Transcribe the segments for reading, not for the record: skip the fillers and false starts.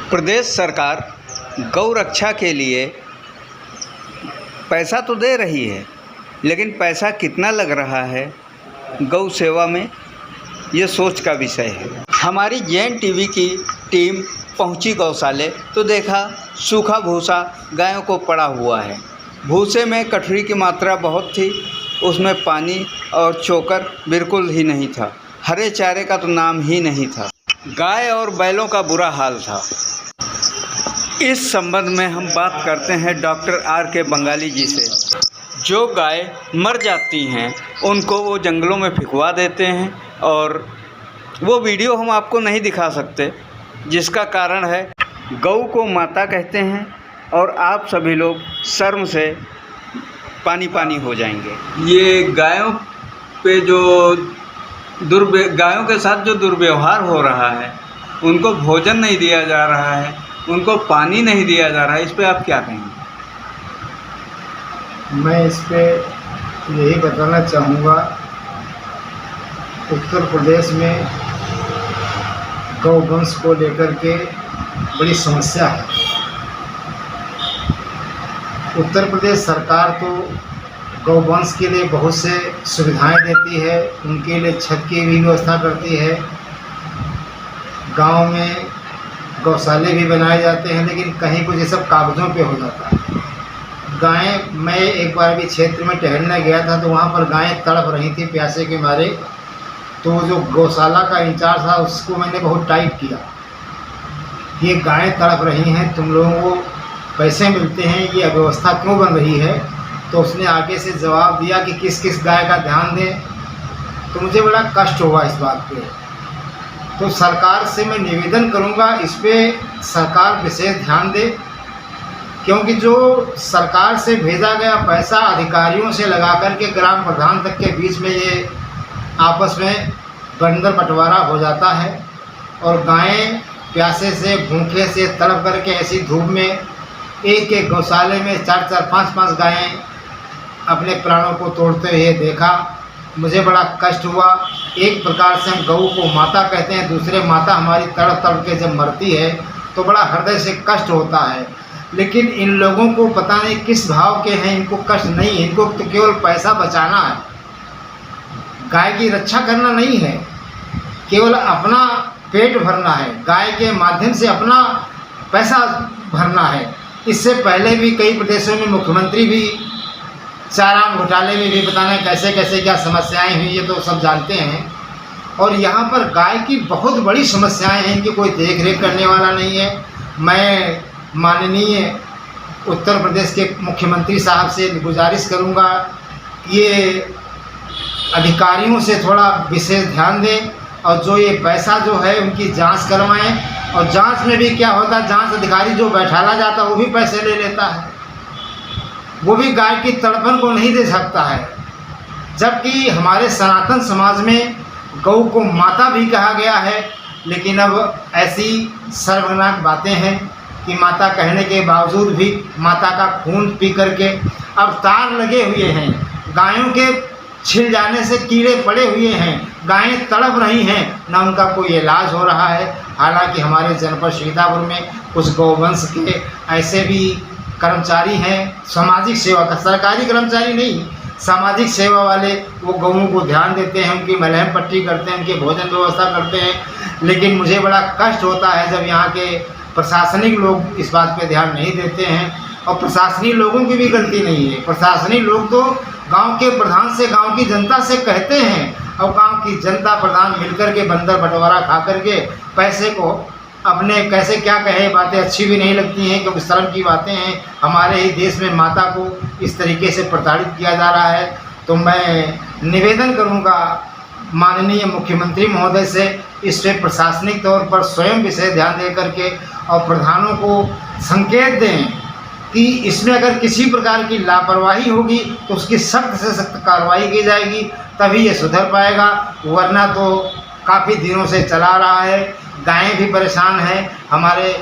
प्रदेश सरकार गौ रक्षा के लिए पैसा तो दे रही है, लेकिन पैसा कितना लग रहा है गौ सेवा में, ये सोच का विषय है। हमारी जैन टीवी की टीम पहुंची गौशाले तो देखा सूखा भूसा गायों को पड़ा हुआ है। भूसे में कठरी की मात्रा बहुत थी, उसमें पानी और चोकर बिल्कुल ही नहीं था। हरे चारे का तो नाम ही नहीं था। गाय और बैलों का बुरा हाल था। इस संबंध में हम बात करते हैं डॉक्टर R.K. बंगाली जी से। जो गाय मर जाती हैं उनको वो जंगलों में फिकवा देते हैं, और वो वीडियो हम आपको नहीं दिखा सकते, जिसका कारण है गौ को माता कहते हैं और आप सभी लोग शर्म से पानी पानी हो जाएंगे। ये गायों पे जो गायों के साथ जो दुर्व्यवहार हो रहा है, उनको भोजन नहीं दिया जा रहा है, उनको पानी नहीं दिया जा रहा है, इस पे आप क्या कहेंगे? मैं इस पे यही बताना चाहूँगा, उत्तर प्रदेश में गौवंश को लेकर के बड़ी समस्या है। उत्तर प्रदेश सरकार तो गौवंश के लिए बहुत से सुविधाएं देती है, उनके लिए छत की भी व्यवस्था करती है, गांव में गौशाले भी बनाए जाते हैं, लेकिन कहीं कुछ ये सब कागज़ों पे हो जाता है। मैं एक बार भी क्षेत्र में टहलने गया था तो वहाँ पर गायें तड़प रही थी प्यासे के मारे। तो जो गौशाला का इंचार्ज था उसको मैंने बहुत टाइट किया, ये गायें तड़प रही हैं, तुम लोगों को पैसे मिलते हैं, ये अव्यवस्था क्यों बन रही है? तो उसने आगे से जवाब दिया कि किस किस गाय का ध्यान दें। तो मुझे बड़ा कष्ट हुआ इस बात पे। तो सरकार से मैं निवेदन करूंगा, इस पे सरकार विशेष ध्यान दे, क्योंकि जो सरकार से भेजा गया पैसा अधिकारियों से लगा करके ग्राम प्रधान तक के बीच में ये आपस में बंदर बंटवारा हो जाता है, और गायें प्यासे से भूखे से तड़प करके ऐसी धूप में एक एक गौशाले में 4-4 5-5 गायें अपने प्राणों को तोड़ते हुए देखा। मुझे बड़ा कष्ट हुआ। एक प्रकार से हम गऊ को माता कहते हैं, दूसरे माता हमारी तड़प तड़प के जब मरती है तो बड़ा हृदय से कष्ट होता है। लेकिन इन लोगों को पता नहीं किस भाव के हैं, इनको कष्ट नहीं, इनको तो केवल पैसा बचाना है, गाय की रक्षा करना नहीं है, केवल अपना पेट भरना है, गाय के माध्यम से अपना पैसा भरना है। इससे पहले भी कई प्रदेशों में मुख्यमंत्री भी चारा घोटाले में भी बताना कैसे कैसे क्या समस्याएं हुई, ये तो सब जानते हैं। और यहाँ पर गाय की बहुत बड़ी समस्याएं हैं, इनकी कोई देख रेख करने वाला नहीं है। मैं माननीय उत्तर प्रदेश के मुख्यमंत्री साहब से गुजारिश करूँगा, ये अधिकारियों से थोड़ा विशेष ध्यान दें, और जो ये पैसा जो है उनकी जांच करवाएं। और जांच में भी क्या होता है, जांच अधिकारी जो बैठाला जाता है वो भी पैसे ले लेता है, वो भी गाय की तड़पन को नहीं दे सकता है। जबकि हमारे सनातन समाज में गौ को माता भी कहा गया है, लेकिन अब ऐसी सर्वनाक बातें हैं कि माता कहने के बावजूद भी माता का खून पी करके अब तार लगे हुए हैं, गायों के छिल जाने से कीड़े पड़े हुए हैं, गायें तड़प रही हैं, ना उनका कोई इलाज हो रहा है। हालांकि हमारे जनपद सीतापुर में कुछ गौवंश के ऐसे भी कर्मचारी हैं, सामाजिक सेवा का, सरकारी कर्मचारी नहीं, सामाजिक सेवा वाले, वो गौओं को ध्यान देते हैं, उनकी मलहम पट्टी करते हैं, उनकी भोजन व्यवस्था करते हैं। लेकिन मुझे बड़ा कष्ट होता है जब यहाँ के प्रशासनिक लोग इस बात पे ध्यान नहीं देते हैं। और प्रशासनिक लोगों की भी गलती नहीं है, प्रशासनिक लोग तो गांव के प्रधान से, गांव की जनता से कहते हैं, और गांव की जनता प्रधान मिलकर के बंदर बंटवारा खा करके पैसे को अपने, कैसे क्या कहे, बातें अच्छी भी नहीं लगती हैं, क्योंकि शर्म की बातें हैं। हमारे ही देश में माता को इस तरीके से प्रताड़ित किया जा रहा है। तो मैं निवेदन करूंगा माननीय मुख्यमंत्री महोदय से, इस पर प्रशासनिक तौर पर स्वयं विशेष ध्यान दे करके और प्रधानों को संकेत दें कि इसमें अगर किसी प्रकार की लापरवाही होगी तो उसकी सख्त से सख्त कार्रवाई की जाएगी, तभी ये सुधर पाएगा। वरना तो काफ़ी दिनों से चला रहा है, गायें भी परेशान हैं, हमारे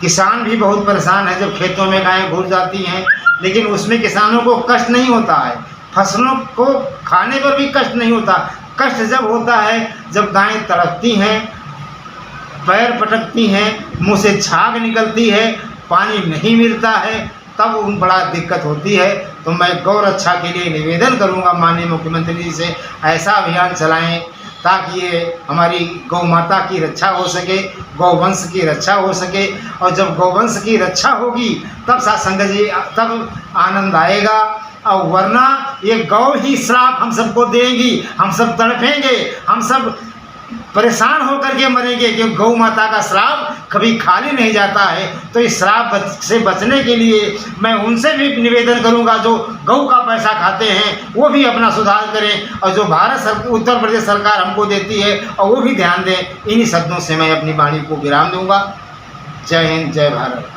किसान भी बहुत परेशान हैं जब खेतों में गायें घुस जाती हैं। लेकिन उसमें किसानों को कष्ट नहीं होता है, फसलों को खाने पर भी कष्ट नहीं होता। कष्ट जब होता है जब गायें तड़पती हैं, पैर पटकती हैं, मुंह से झाग निकलती है, पानी नहीं मिलता है, तब उन बड़ा दिक्कत होती है। तो मैं गौ रक्षा के लिए निवेदन करूंगा माननीय मुख्यमंत्री जी से, ऐसा अभियान चलाएं ताकि ये हमारी गौ माता की रक्षा हो सके, गौवंश की रक्षा हो सके। और जब गौवंश की रक्षा होगी तब सत्संग जी, तब आनंद आएगा। और वरना ये गौ ही श्राप हम सबको देगी, हम सब तड़पेंगे, हम सब परेशान होकर के मरेंगे, क्योंकि गौ माता का श्राप कभी खाली नहीं जाता है। तो इस श्राप से बचने के लिए मैं उनसे भी निवेदन करूंगा, जो गौ का पैसा खाते हैं वो भी अपना सुधार करें, और जो उत्तर प्रदेश सरकार हमको देती है और वो भी ध्यान दें। इन्हीं शब्दों से मैं अपनी वाणी को विराम दूंगा। जय हिंद, जय भारत।